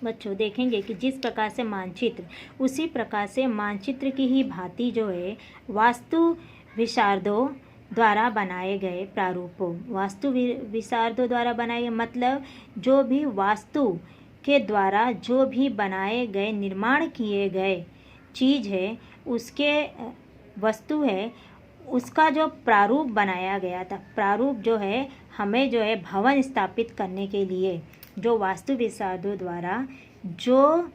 बच्चों देखेंगे कि जिस प्रकार से मानचित्र, उसी प्रकार से मानचित्र की ही भांति जो है वास्तु विशारदों द्वारा बनाए गए प्रारूपों, वास्तु विशारदों द्वारा बनाए गए मतलब जो भी वास्तु के द्वारा जो भी बनाए गए, निर्माण किए गए चीज़ है, उसके वस्तु है, उसका जो प्रारूप बनाया गया था। प्रारूप जो है हमें जो है भवन स्थापित करने के लिए जो वास्तु विशारदों द्वारा जो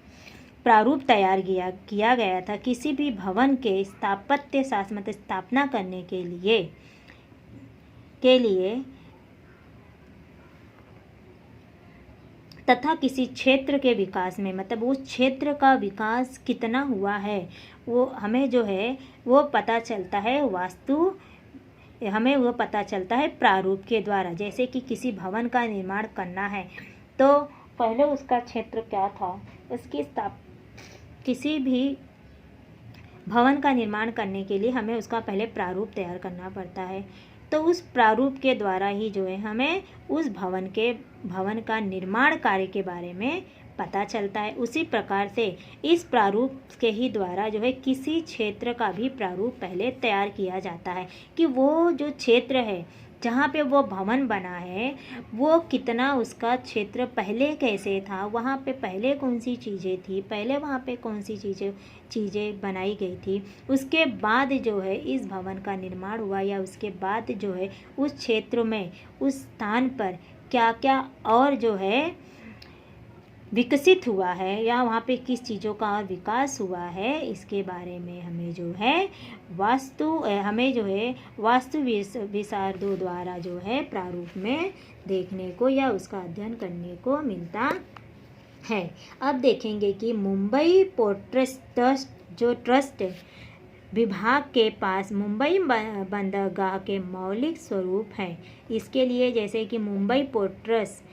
प्रारूप तैयार किया गया था किसी भी भवन के स्थापत्य शास्त्र मतलब स्थापना करने के लिए तथा किसी क्षेत्र के विकास में मतलब उस क्षेत्र का विकास कितना हुआ है वो हमें जो है वो पता चलता है हमें वो पता चलता है प्रारूप के द्वारा। जैसे कि किसी भवन का निर्माण करना है तो पहले उसका क्षेत्र क्या था, किसी भी भवन का निर्माण करने के लिए हमें उसका पहले प्रारूप तैयार करना पड़ता है। तो उस प्रारूप के द्वारा ही जो है हमें उस भवन का निर्माण कार्य के बारे में पता चलता है। उसी प्रकार से इस प्रारूप के ही द्वारा जो है किसी क्षेत्र का भी प्रारूप पहले तैयार किया जाता है कि वो जो क्षेत्र है जहाँ पे वो भवन बना है वो कितना, उसका क्षेत्र पहले कैसे था, वहाँ पे पहले कौन सी चीज़ें थी, पहले वहाँ पे कौन सी चीज़ें बनाई गई थी, उसके बाद जो है इस भवन का निर्माण हुआ या उसके बाद जो है उस क्षेत्र में उस स्थान पर क्या क्या और जो है विकसित हुआ है या वहाँ पे किस चीज़ों का और विकास हुआ है, इसके बारे में हमें जो है वास्तु विशारदों द्वारा जो है प्रारूप में देखने को या उसका अध्ययन करने को मिलता है। अब देखेंगे कि मुंबई पोर्ट ट्रस्ट विभाग के पास मुंबई बंदरगाह के मौलिक स्वरूप हैं। इसके लिए जैसे कि मुंबई पोर्ट ट्रस्ट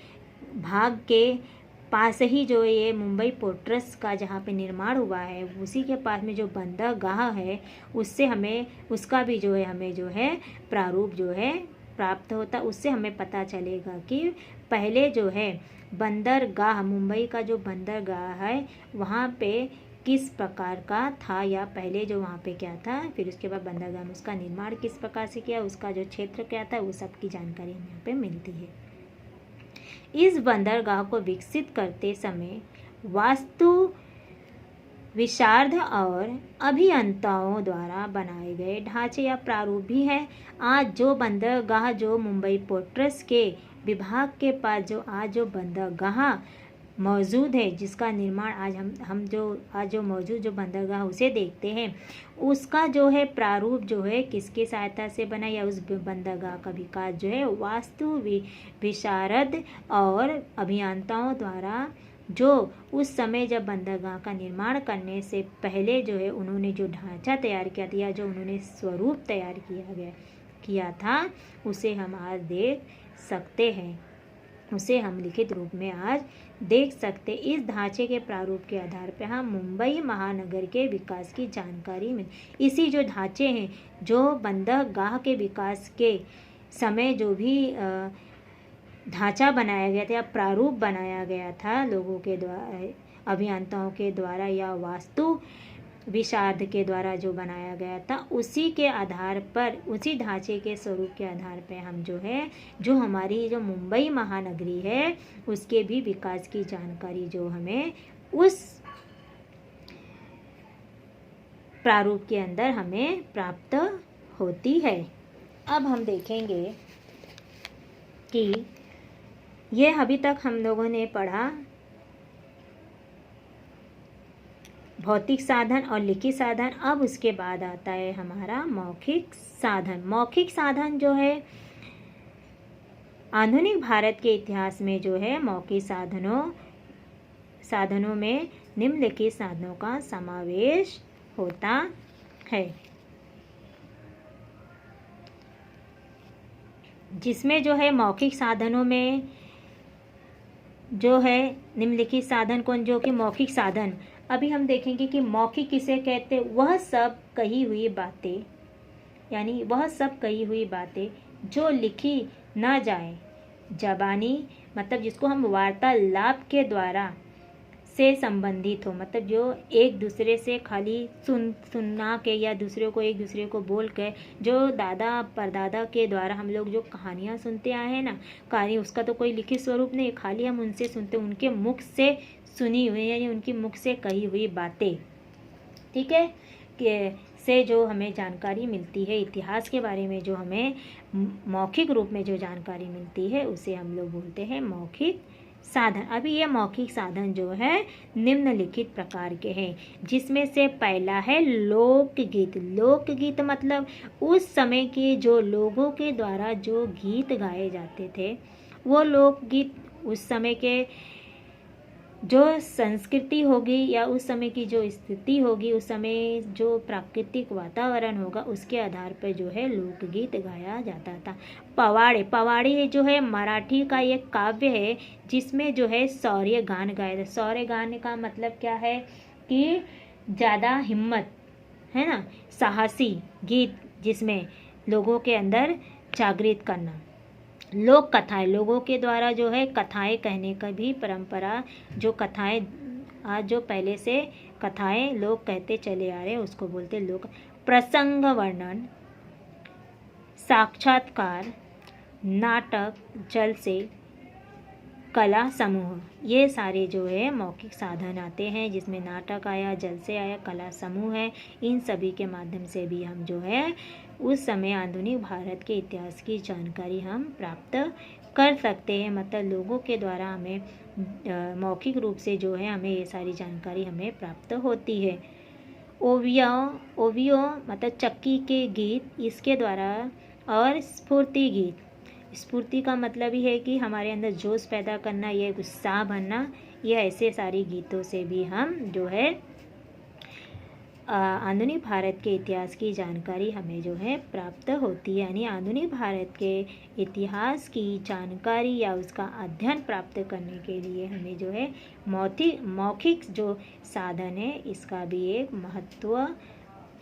भाग के पास ही जो ये मुंबई पोर्ट ट्रस्ट का जहाँ पे निर्माण हुआ है उसी के पास में जो बंदरगाह है उससे हमें उसका भी जो है हमें जो है प्रारूप जो है प्राप्त होता। उससे हमें पता चलेगा कि पहले जो है बंदरगाह, मुंबई का जो बंदरगाह है वहाँ पे किस प्रकार का था या पहले जो वहाँ पे क्या था, फिर उसके बाद बंदरगाह में उसका निर्माण किस प्रकार से किया, उसका जो क्षेत्र क्या था, वो सब की जानकारी हमें यहाँ पे मिलती है। इस बंदरगाह को विकसित करते समय वास्तु विशारद और अभियंताओं द्वारा बनाए गए ढांचे या प्रारूप भी है। आज जो बंदरगाह जो मुंबई पोर्ट ट्रस्ट के विभाग के पास जो बंदरगाह मौजूद है, जिसका निर्माण आज जो मौजूद जो बंदरगाह उसे देखते हैं, उसका जो है प्रारूप जो है किसके सहायता से बना या उस बंदरगाह का विकास जो है वास्तु विशारद और अभियंताओं द्वारा जो उस समय जब बंदरगाह का निर्माण करने से पहले जो है उन्होंने जो ढांचा तैयार किया था या जो उन्होंने स्वरूप तैयार किया था उसे हम आज देख सकते हैं, उसे हम लिखित रूप में आज देख सकते। इस ढांचे के प्रारूप के आधार पर हम मुंबई महानगर के विकास की जानकारी में इसी जो ढांचे हैं जो बंदरगाह के विकास के समय जो भी ढांचा बनाया गया था या प्रारूप बनाया गया था लोगों के द्वारा, अभियंताओं के द्वारा या वास्तु विशारद के द्वारा जो बनाया गया था, उसी के आधार पर, उसी ढांचे के स्वरूप के आधार पर हम जो है जो हमारी जो मुंबई महानगरी है उसके भी विकास की जानकारी जो हमें उस प्रारूप के अंदर हमें प्राप्त होती है। अब हम देखेंगे कि ये अभी तक हम लोगों ने पढ़ा भौतिक साधन और लिखित साधन। अब उसके बाद आता है हमारा मौखिक साधन। मौखिक साधन जो है आधुनिक भारत के इतिहास में जो है मौखिक साधनों में निम्नलिखित साधनों का समावेश होता है, जिसमें जो है मौखिक साधनों में जो है निम्नलिखित साधन कौन, जो कि मौखिक साधन अभी हम देखेंगे कि मौखिक किसे कहते, वह सब कही हुई बातें, यानी वह सब कही हुई बातें जो लिखी ना जाए, जबानी मतलब जिसको हम वार्तालाप के द्वारा से संबंधित हो, मतलब जो एक दूसरे से खाली सुनना के या दूसरे को एक दूसरे को बोल के, जो दादा परदादा के द्वारा हम लोग जो कहानियाँ सुनते आए हैं ना, कहानी उसका तो कोई लिखित स्वरूप नहीं, खाली हम उनसे सुनते, उनके मुख से सुनी हुई यानी उनकी मुख से कही हुई बातें, ठीक है, कि से जो हमें जानकारी मिलती है, इतिहास के बारे में जो हमें मौखिक रूप में जो जानकारी मिलती है उसे हम लोग बोलते हैं मौखिक साधन। अभी ये मौखिक साधन जो है निम्नलिखित प्रकार के हैं, जिसमें से पहला है लोकगीत। लोकगीत मतलब उस समय के जो लोगों के द्वारा जो गीत गाए जाते थे, वो लोकगीत उस समय के जो संस्कृति होगी या उस समय की जो स्थिति होगी, उस समय जो प्राकृतिक वातावरण होगा, उसके आधार पर जो है लोकगीत गाया जाता था। पवाड़े, पवाड़े जो है मराठी का एक काव्य है जिसमें जो है शौर्य गान गाया था। शौर्य गान का मतलब क्या है कि ज़्यादा हिम्मत, है ना, साहसी गीत जिसमें लोगों के अंदर जागृत करना। लोक कथाएं, लोगों के द्वारा जो है कथाएं कहने का भी परंपरा, जो कथाएं आज जो पहले से कथाएं लोग कहते चले आ रहे हैं उसको बोलते हैं लोक। प्रसंग वर्णन, साक्षात्कार, नाटक, जलसे, कला समूह, ये सारे जो है मौखिक साधन आते हैं, जिसमें नाटक आया, जलसे आया, कला समूह है। इन सभी के माध्यम से भी हम जो है उस समय आधुनिक भारत के इतिहास की जानकारी हम प्राप्त कर सकते हैं। मतलब लोगों के द्वारा हमें मौखिक रूप से जो है हमें ये सारी जानकारी हमें प्राप्त होती है। ओवियो मतलब चक्की के गीत, इसके द्वारा, और स्फूर्ति गीत। स्फूर्ति का मतलब ही है कि हमारे अंदर जोश पैदा करना, ये उत्साह भरना, ये ऐसे सारी गीतों से भी हम जो है आधुनिक भारत के इतिहास की जानकारी हमें जो है प्राप्त होती है। यानी आधुनिक भारत के इतिहास की जानकारी या उसका अध्ययन प्राप्त करने के लिए हमें जो है मौखिक जो साधन है इसका भी एक महत्वपूर्ण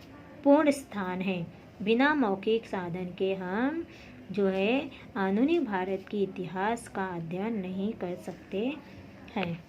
स्थान है। बिना मौखिक साधन के हम जो है आधुनिक भारत के इतिहास का अध्ययन नहीं कर सकते हैं।